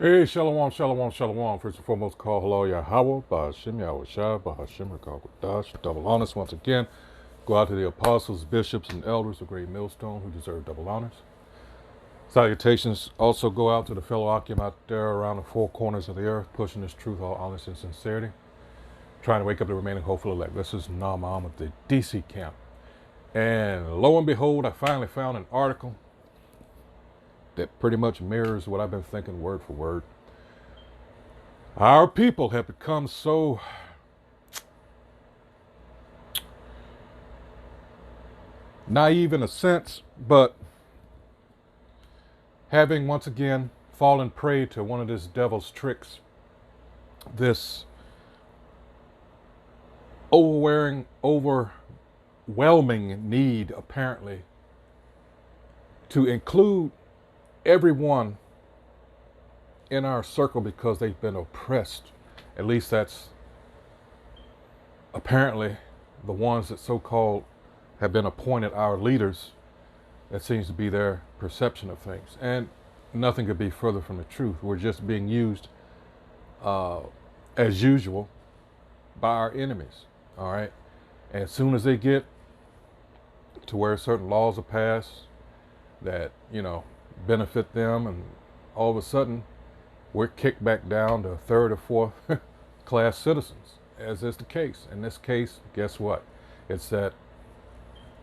Hey, shalom, shalom, shalom. First and foremost, call hello, Yahweh, Bahashim, Yahweh Shai, Bahashim, Rakakwadash, double honors once again. Go out to the apostles, bishops, and elders of Great Millstone who deserve double honors. Salutations also go out to the fellow Akim out there around the four corners of the earth, pushing this truth, all honest and sincerity, trying to wake up the remaining hopeful elect. This is Naaman with the DC camp. And lo and behold, I finally found an article that pretty much mirrors what I've been thinking word for word. Our people have become so naive in a sense, but having once again fallen prey to one of this devil's tricks, this overwhelming need, apparently, to include everyone in our circle because they've been oppressed. At least that's apparently the ones that so-called have been appointed our leaders. That seems to be their perception of things. And nothing could be further from the truth. We're just being used as usual by our enemies. All right. And as soon as they get to where certain laws are passed that, benefit them, and all of a sudden we're kicked back down to third or fourth class citizens, as is the case. In this case, guess what? It's that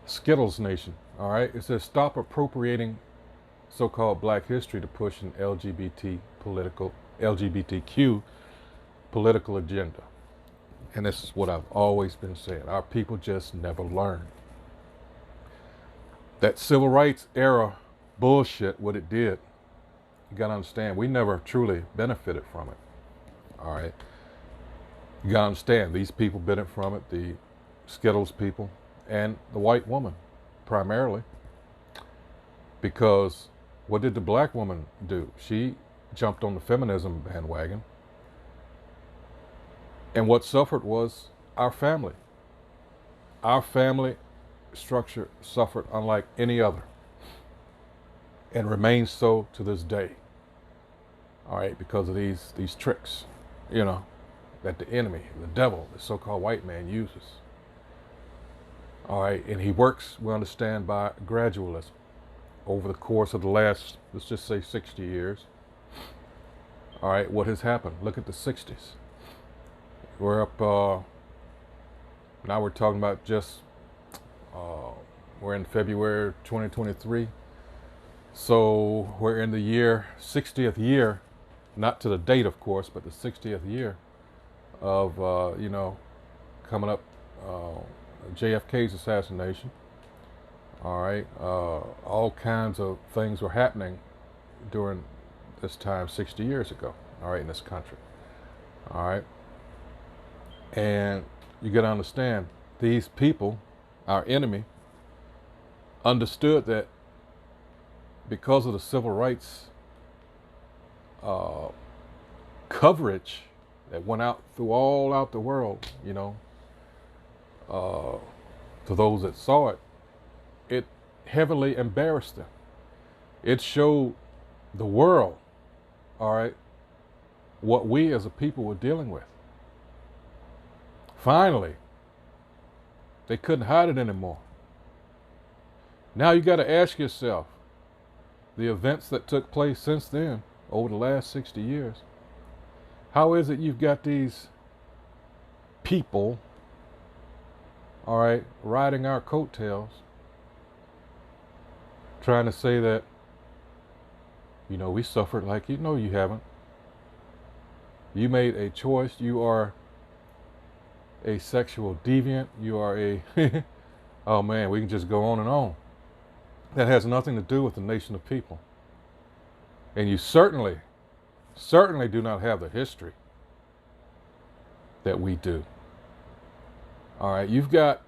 Skittles Nation, all right? It says stop appropriating so-called black history to push an LGBTQ political agenda. And this is what I've always been saying. Our people just never learn. That civil rights era bullshit, what it did, you gotta understand, we never truly benefited from it. All right. You gotta understand, these people benefit from it, the Skittles people and the white woman primarily. Because what did the black woman do? She jumped on the feminism bandwagon. And what suffered was our family. Our family structure suffered unlike any other, and remains so to this day. All right, because of these tricks, that the enemy, the devil, the so-called white man uses. All right, and he works, we understand, by gradualism over the course of the last, let's just say 60 years. All right, what has happened? Look at the 60s. We're up, now we're talking about we're in February 2023. So we're in the 60th year, not to the date, of course, but the 60th year of, coming up, JFK's assassination. All right. All kinds of things were happening during this time 60 years ago, all right, in this country. All right. And you got to understand, these people, our enemy, understood that because of the civil rights coverage that went out throughout the world, to those that saw it, it heavily embarrassed them. It showed the world, all right, what we as a people were dealing with. Finally, they couldn't hide it anymore. Now you got to ask yourself, the events that took place since then, over the last 60 years, how is it you've got these people, all right, riding our coattails, trying to say that, we suffered like you haven't. You made a choice. You are a sexual deviant. You are a, oh man, we can just go on and on. That has nothing to do with the nation of people. And you certainly do not have the history that we do. All right, you've got,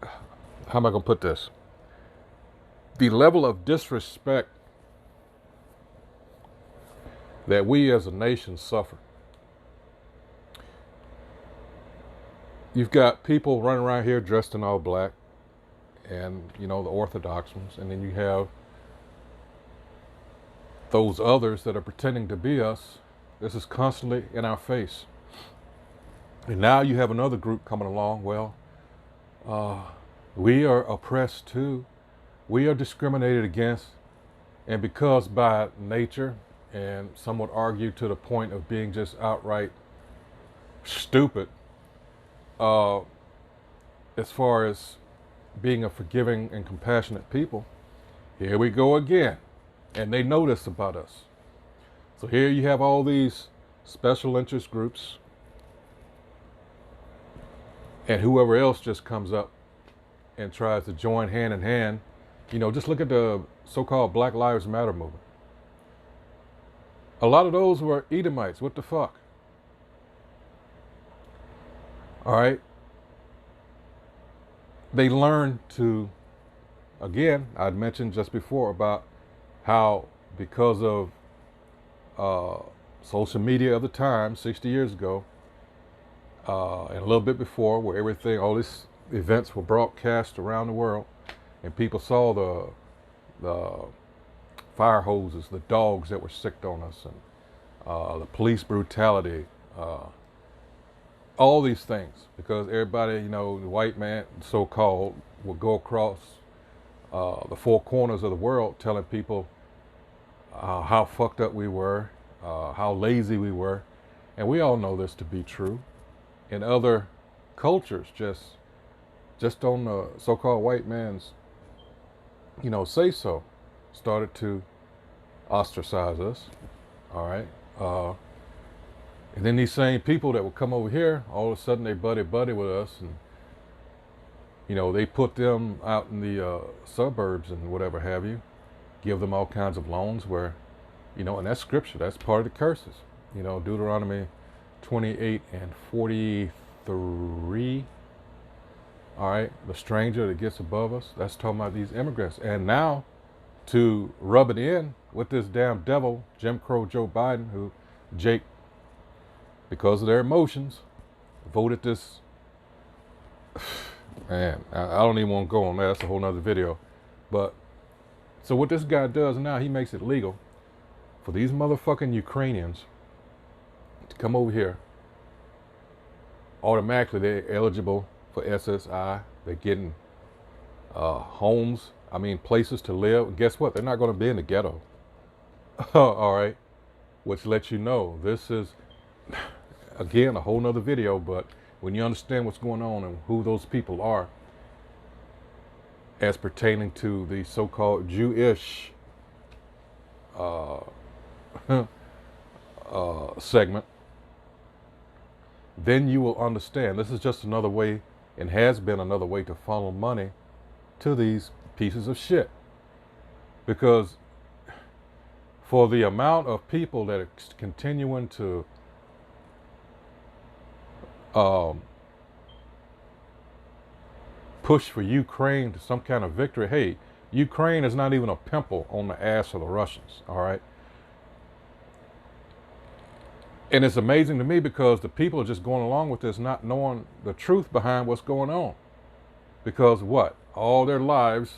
how am I going to put this? The level of disrespect that we as a nation suffer. You've got people running around here dressed in all black, and the Orthodox ones, and then you have those others that are pretending to be us, this is constantly in our face. And now you have another group coming along. Well, we are oppressed too. We are discriminated against. And because by nature, and some would argue to the point of being just outright stupid, as far as being a forgiving and compassionate people, here we go again. And they know this about us. So here you have all these special interest groups and whoever else just comes up and tries to join hand in hand. You know, just look at the so-called Black Lives Matter movement. A lot of those were Edomites. What the fuck? All right. They learned to, again, I'd mentioned just before about how because of social media of the time, 60 years ago, and a little bit before, where everything, all these events were broadcast around the world, and people saw the fire hoses, the dogs that were sicked on us, and the police brutality, all these things, because everybody, you know, the white man, so-called, will go across the four corners of the world telling people how fucked up we were, how lazy we were. And we all know this to be true. In other cultures, just on the so-called white man's, you know, say so, started to ostracize us. All right. And then these same people that would come over here, all of a sudden they buddy with us, and you know, they put them out in the suburbs and whatever have you, give them all kinds of loans where, you know, and that's scripture, that's part of the curses. You know, Deuteronomy 28 and 43. All right, the stranger that gets above us, that's talking about these immigrants. And now, to rub it in with this damn devil, Jim Crow Joe Biden, who Jake, because of their emotions, voted this. Man, I don't even want to go on that. That's a whole nother video. But, so what this guy does now, he makes it legal for these motherfucking Ukrainians to come over here. Automatically, they're eligible for SSI. They're getting homes, places to live. And guess what? They're not going to be in the ghetto. All right. Which lets you know this is, again, a whole nother video. But when you understand what's going on and who those people are, as pertaining to the so-called Jewish segment, then you will understand this is just another way, and has been another way, to funnel money to these pieces of shit. Because for the amount of people that are continuing to push for Ukraine to some kind of victory, hey, Ukraine is not even a pimple on the ass of the Russians, all right? And it's amazing to me because the people are just going along with this, not knowing the truth behind what's going on. Because what? All their lives,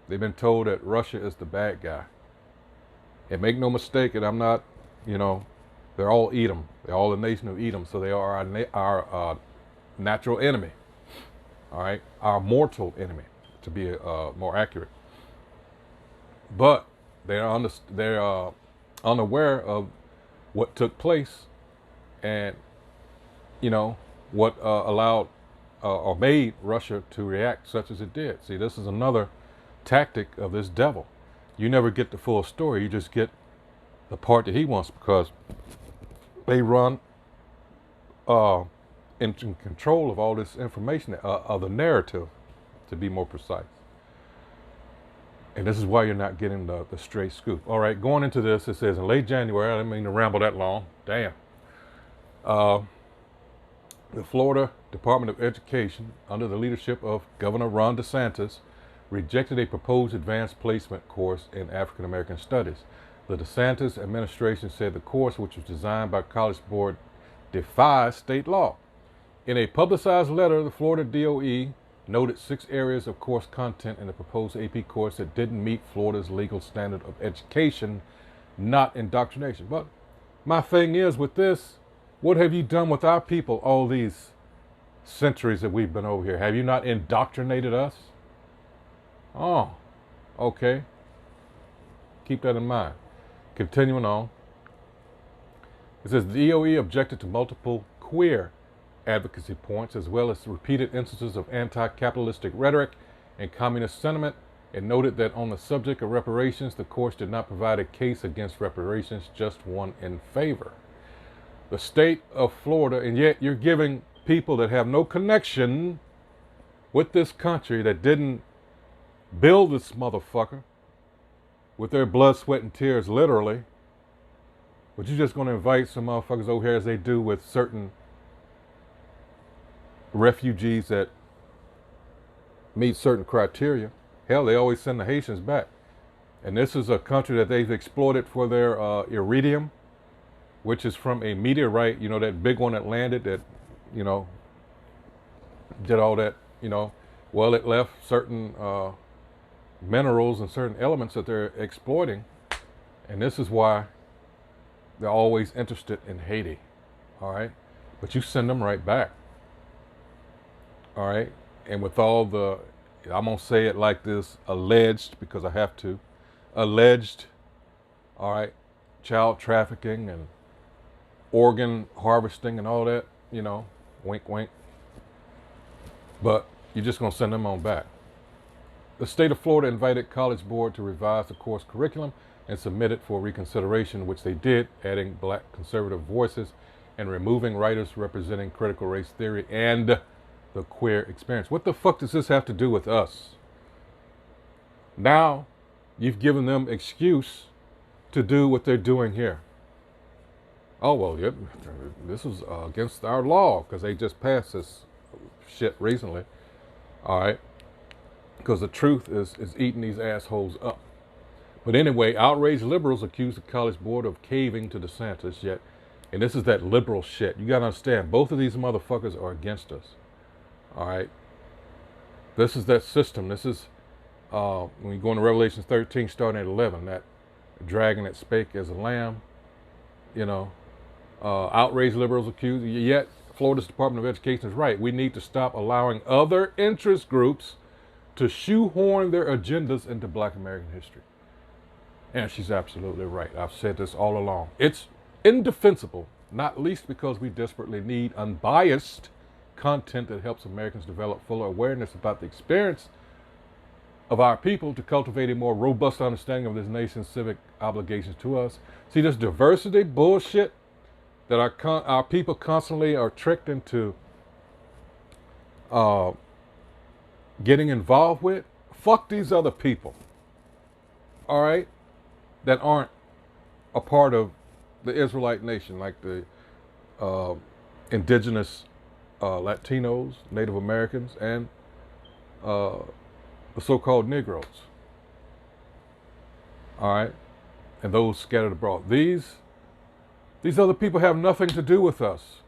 they've been told that Russia is the bad guy. And make no mistake, and I'm not, you know, they're all Edom. They're all the nation of Edom, so they are our natural enemy. All right? Our mortal enemy, to be more accurate. But they're unaware of what took place, and you know what allowed or made Russia to react such as it did. See, this is another tactic of this devil. You never get the full story. You just get the part that he wants, because they run in control of all this information, of the narrative, to be more precise. And this is why you're not getting the straight scoop. All right, going into this, it says in late January, I didn't mean to ramble that long, damn. The Florida Department of Education, under the leadership of Governor Ron DeSantis, rejected a proposed advanced placement course in African American Studies. The DeSantis administration said the course, which was designed by College Board, defies state law. In a publicized letter, the Florida DOE noted 6 areas of course content in the proposed AP course that didn't meet Florida's legal standard of education, not indoctrination. But my thing is with this, what have you done with our people all these centuries that we've been over here? Have you not indoctrinated us? Oh, okay. Keep that in mind. Continuing on. It says the DOE objected to multiple queer advocacy points as well as repeated instances of anti-capitalistic rhetoric and communist sentiment, and noted that on the subject of reparations, the course did not provide a case against reparations, just one in favor. The state of Florida, and yet you're giving people that have no connection with this country, that didn't build this motherfucker with their blood, sweat, and tears, literally, but you're just going to invite some motherfuckers over here as they do with certain refugees that meet certain criteria. Hell, they always send the Haitians back. And this is a country that they've exploited for their iridium, which is from a meteorite, you know, that big one that landed that, you know, did all that, you know. Well, it left certain minerals and certain elements that they're exploiting. And this is why they're always interested in Haiti. All right. But you send them right back. All right. And with all the, I'm going to say it like this, alleged, because I have to, alleged, all right, child trafficking and organ harvesting and all that, you know, wink, wink. But you're just going to send them on back. The state of Florida invited College Board to revise the course curriculum and submit it for reconsideration, which they did, adding black conservative voices and removing writers representing critical race theory and the queer experience. What the fuck does this have to do with us? Now, you've given them excuse to do what they're doing here. Oh, well, yep, this is against our law because they just passed this shit recently. All right. Because the truth is eating these assholes up. But anyway, outraged liberals accuse the College Board of caving to DeSantis yet. And this is that liberal shit. You got to understand, both of these motherfuckers are against us. All right. This is that system. This is, when you go into Revelation 13, starting at 11, that dragon that spake as a lamb, you know, outraged liberals accuse, yet Florida's Department of Education is right. We need to stop allowing other interest groups to shoehorn their agendas into Black American history. And she's absolutely right. I've said this all along. It's indefensible, not least because we desperately need unbiased content that helps Americans develop fuller awareness about the experience of our people to cultivate a more robust understanding of this nation's civic obligations to us. See, this diversity bullshit that our people constantly are tricked into getting involved with. Fuck these other people, all right, that aren't a part of the Israelite nation, like the indigenous Latinos, Native Americans, and the so-called Negroes, all right, and those scattered abroad. These other people have nothing to do with us.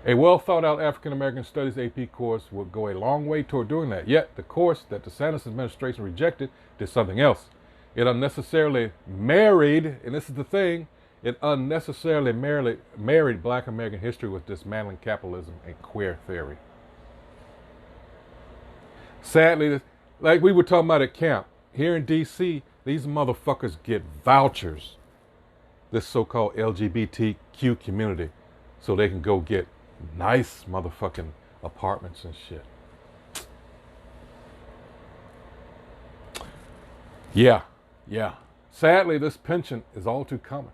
A well-thought-out African-American Studies AP course would go a long way toward doing that. Yet, the course that the DeSantis administration rejected did something else. It unnecessarily married, and this is the thing, it unnecessarily married Black American history with dismantling capitalism and queer theory. Sadly, like we were talking about at camp, here in D.C., these motherfuckers get vouchers, this so-called LGBTQ community, so they can go get nice motherfucking apartments and shit. Yeah. Sadly, this penchant is all too common.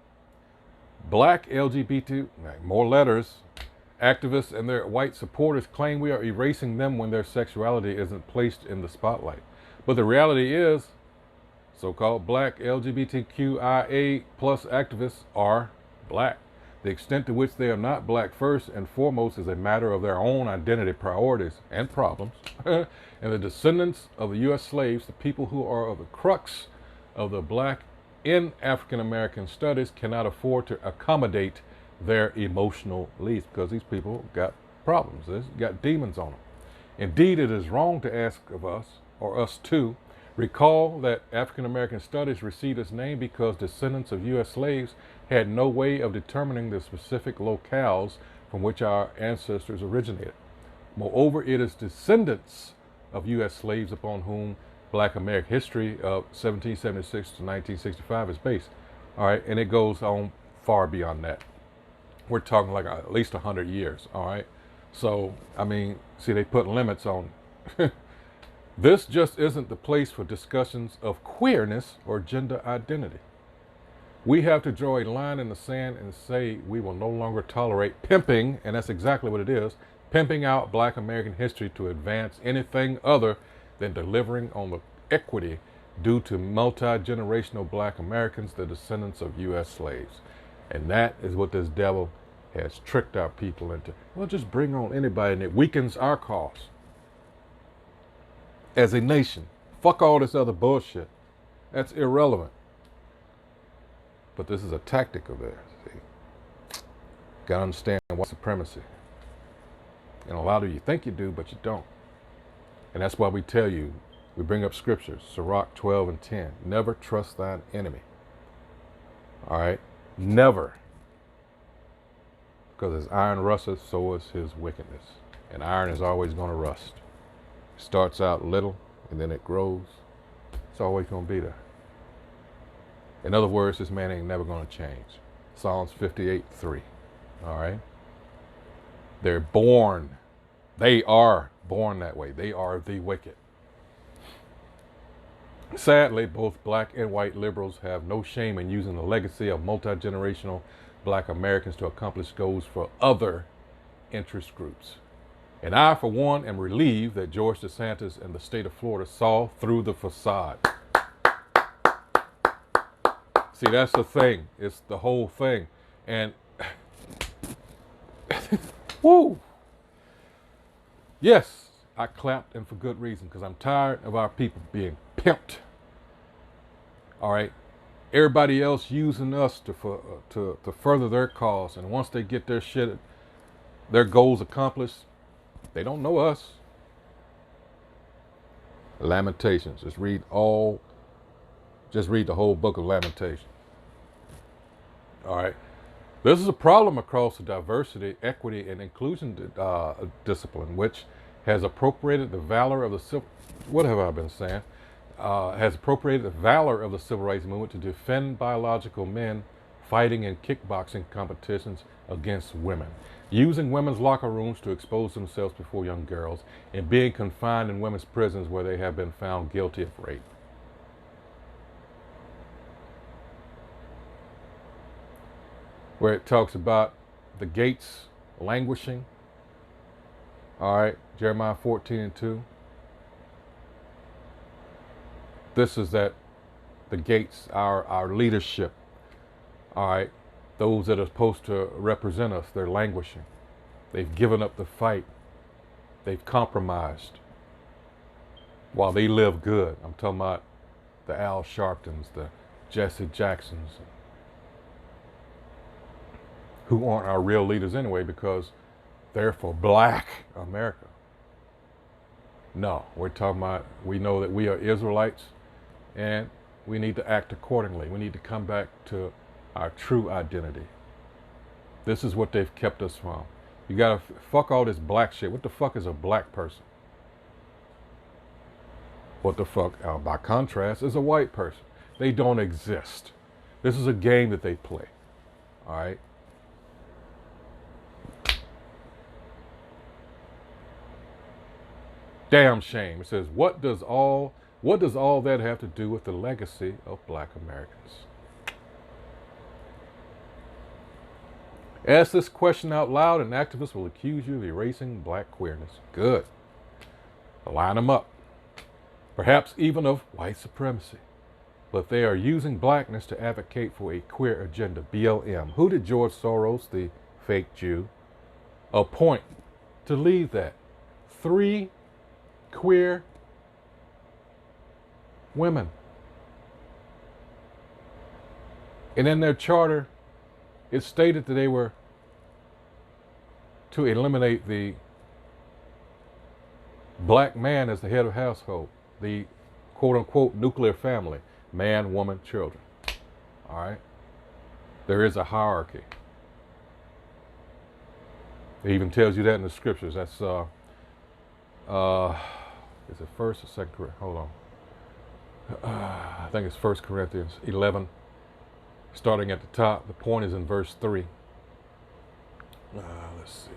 Black LGBT, more letters, activists and their white supporters claim we are erasing them when their sexuality isn't placed in the spotlight. But the reality is, so-called black LGBTQIA plus activists are black. The extent to which they are not black first and foremost is a matter of their own identity priorities and problems. And the descendants of the U.S. slaves, the people who are of the crux of the black in African American studies, cannot afford to accommodate their emotional needs because these people got problems. It's got demons on them. Indeed, it is wrong to ask of us, or us too, recall that African American studies received its name because descendants of U.S. slaves had no way of determining the specific locales from which our ancestors originated. Moreover, it is descendants of U.S. slaves upon whom Black American history of 1776 to 1965 is based. All right, and it goes on far beyond that. We're talking like at least 100 years. All right, so I mean, see, they put limits on. This just isn't the place for discussions of queerness or gender identity. We have to draw a line in the sand and say we will no longer tolerate pimping, and that's exactly what it is, pimping out Black American history to advance anything other than delivering on the equity due to multi-generational Black Americans, the descendants of U.S. slaves. And that is what this devil has tricked our people into. Well, just bring on anybody, and it weakens our cause as a nation. Fuck all this other bullshit. That's irrelevant. But this is a tactic of theirs. See? Gotta understand white supremacy. And a lot of you think you do, but you don't. And that's why we tell you, we bring up scriptures, Sirach 12 and 10. Never trust thine enemy. All right? Never. Because as iron rusteth, so is his wickedness. And iron is always going to rust. It starts out little, and then it grows. It's always going to be there. In other words, this man ain't never going to change. Psalms 58:3. All right? They're born. They are born that way. They are the wicked. Sadly, both black and white liberals have no shame in using the legacy of multi-generational Black Americans to accomplish goals for other interest groups. And I, for one, am relieved that George DeSantis and the state of Florida saw through the facade. See, that's the thing. It's the whole thing. And, woo! Yes, I clapped, and for good reason, because I'm tired of our people being pimped. All right? Everybody else using us to further their cause. And once they get their shit, their goals accomplished, they don't know us. Lamentations. Just read the whole book of Lamentations. All right. This is a problem across the diversity, equity, and inclusion discipline, which has appropriated the valor of the civil. What have I been saying? Has appropriated the valor of the civil rights movement to defend biological men fighting in kickboxing competitions against women, using women's locker rooms to expose themselves before young girls, and being confined in women's prisons where they have been found guilty of rape. Where it talks about the gates languishing. All right, Jeremiah 14:2. This is that the gates, our leadership, all right, those that are supposed to represent us, they're languishing. They've given up the fight. They've compromised while they live good. I'm talking about the Al Sharptons, the Jesse Jacksons, who aren't our real leaders anyway because they're for Black America. No, we're talking about, we know that we are Israelites and we need to act accordingly. We need to come back to our true identity. This is what they've kept us from. You gotta fuck all this black shit. What the fuck is a black person? What the fuck, by contrast, is a white person? They don't exist. This is a game that they play. All right? Damn shame. It says, what does all that have to do with the legacy of Black Americans? Ask this question out loud and activists will accuse you of erasing Black queerness. Good. Line them up. Perhaps even of white supremacy. But they are using blackness to advocate for a queer agenda, BLM. Who did George Soros, the fake Jew, appoint to lead that? 3 queer women. And in their charter, it stated that they were to eliminate the Black man is the head of household, the quote unquote nuclear family, man, woman, children. All right? There is a hierarchy. It even tells you that in the scriptures. That's, is it first or second Corinthians? Hold on. I think it's 1 Corinthians 11, starting at the top. The point is in verse 3. Let's see.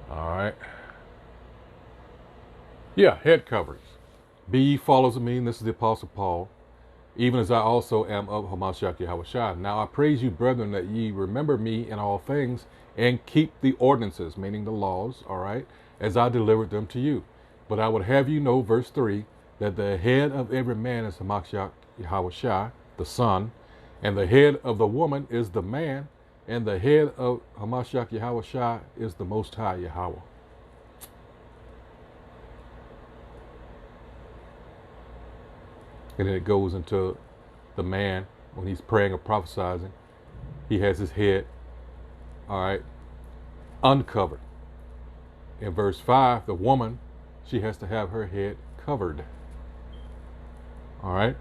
All right. Yeah, head coverings. Be ye followers of me, and this is the Apostle Paul, even as I also am of Hamashiach Yahushua. Now I praise you, brethren, that ye remember me in all things, and keep the ordinances, meaning the laws, all right, as I delivered them to you. But I would have you know, verse 3, that the head of every man is Hamashiach Yahushua, the son, and the head of the woman is the man, and the head of Hamashiach Yahushua is the Most High Yahweh. And then it goes into the man, when he's praying or prophesying, he has his head, all right, uncovered. In verse 5, the woman, she has to have her head covered. All right?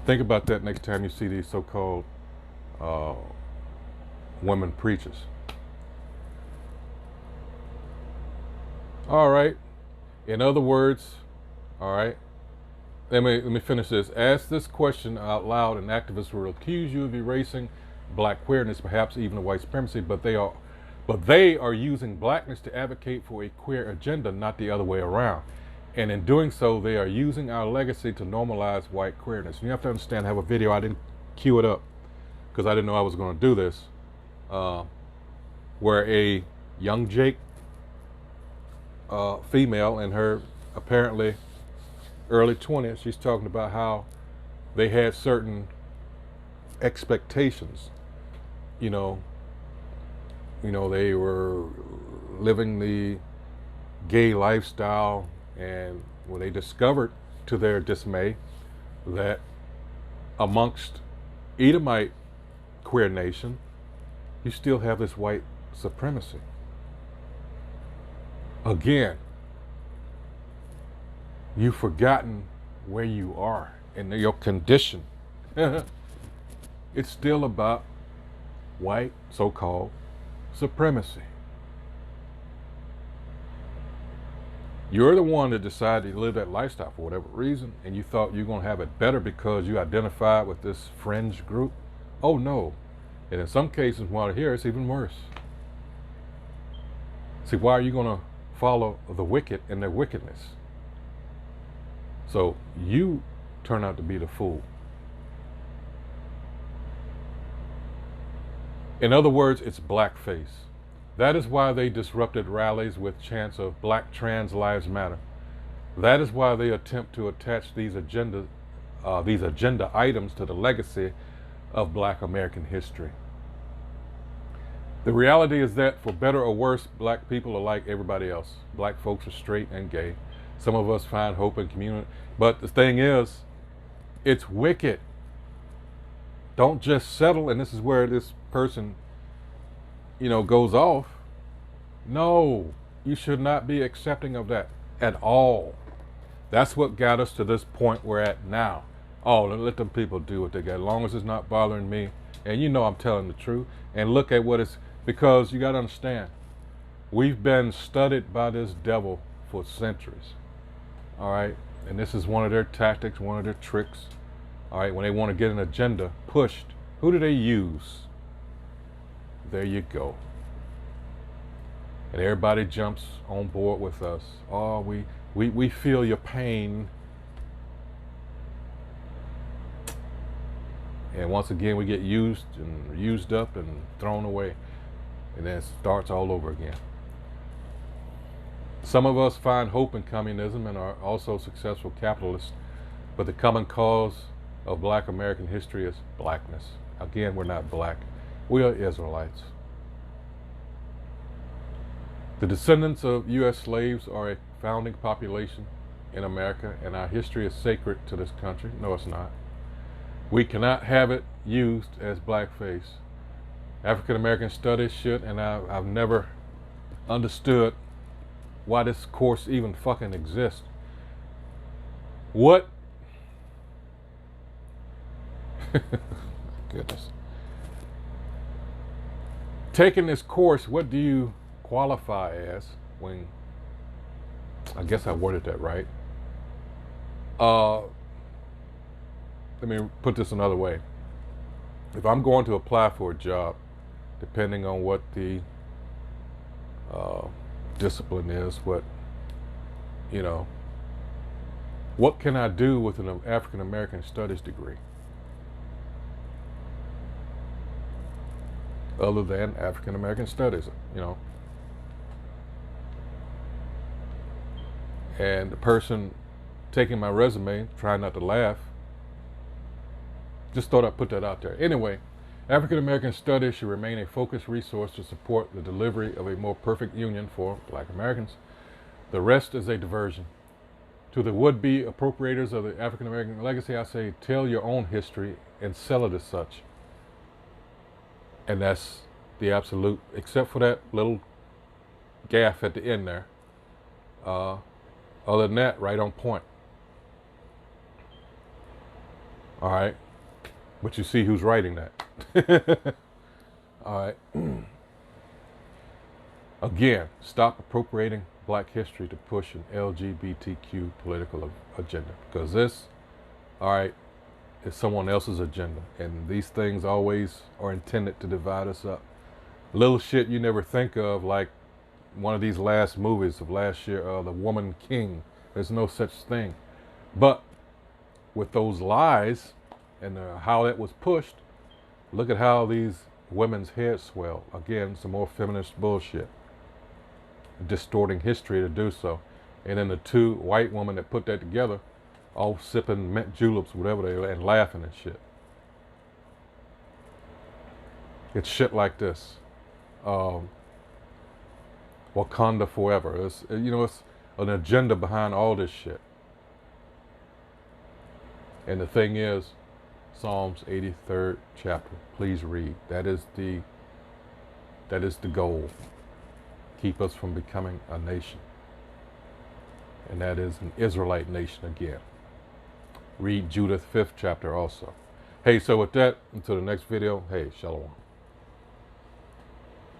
Think about that next time you see these so-called women preachers. All right. In other words, all right, let me finish this. Ask this question out loud, and activists will accuse you of erasing black queerness, perhaps even white supremacy, but they are using blackness to advocate for a queer agenda, not the other way around. And in doing so, they are using our legacy to normalize white queerness. And you have to understand, I have a video, I didn't cue it up because I didn't know I was going to do this, where a young Jake female in her apparently early 20s, she's talking about how they had certain expectations. You know, they were living the gay lifestyle, and when they discovered, to their dismay, that amongst Edomite queer nation, you still have this white supremacy. Again, you've forgotten where you are and your condition. It's still about white so-called supremacy. You're the one that decided to live that lifestyle for whatever reason, and you thought you're going to have it better because you identified with this fringe group. Oh no. And in some cases, while here, it's even worse. See, why are you going to follow the wicked in their wickedness? So you turn out to be the fool. In other words, it's blackface. That is why they disrupted rallies with chants of Black Trans Lives Matter. That is why they attempt to attach these agenda items to the legacy of Black American history. The reality is that, for better or worse, black people are like everybody else. Black folks are straight and gay. Some of us find hope in community. But the thing is, it's wicked. Don't just settle, and this is where this person, goes off. No, you should not be accepting of that at all. That's what got us to this point we're at now. Oh, let them people do what they got, as long as it's not bothering me. And I'm telling the truth. And look at what it's, because you got to understand, we've been studied by this devil for centuries. All right? And this is one of their tactics, one of their tricks. All right? When they want to get an agenda pushed, who do they use? There you go. And everybody jumps on board with us. Oh, we feel your pain. And once again, we get used up and thrown away. And then it starts all over again. Some of us find hope in communism and are also successful capitalists. But the common cause of Black American history is blackness. Again, we're not black. We are Israelites. The descendants of U.S. slaves are a founding population in America, and our history is sacred to this country. No, it's not. We cannot have it used as blackface. African American studies should, and I've never understood why this course even fucking exists. What? Goodness. Taking this course, what do you qualify as when, I guess I worded that right. Let me put this another way. If I'm going to apply for a job, depending on what the discipline is, what can I do with an African American Studies degree other than African American Studies, And the person taking my resume, trying not to laugh, just thought I'd put that out there. Anyway, African American Studies should remain a focused resource to support the delivery of a more perfect union for Black Americans. The rest is a diversion. To the would-be appropriators of the African American legacy, I say, tell your own history and sell it as such. And that's the absolute, except for that little gaffe at the end there. Other than that, right on point. All right. But you see who's writing that. All right. Again, stop appropriating Black history to push an LGBTQ political agenda. Because this, all right, is someone else's agenda. And these things always are intended to divide us up. Little shit you never think of, like one of these last movies of last year, The Woman King. There's no such thing. But with those lies and how that was pushed, look at how these women's heads swell. Again, some more feminist bullshit. Distorting history to do so. And then the two white women that put that together, all sipping mint juleps, whatever they were, and laughing and shit. It's shit like this. Wakanda forever. It's an agenda behind all this shit. And the thing is, Psalms 83rd chapter. Please read. That is the goal. Keep us from becoming a nation. And that is an Israelite nation again. Read Judith 5th chapter also. Hey, so with that, until the next video, hey, shalom.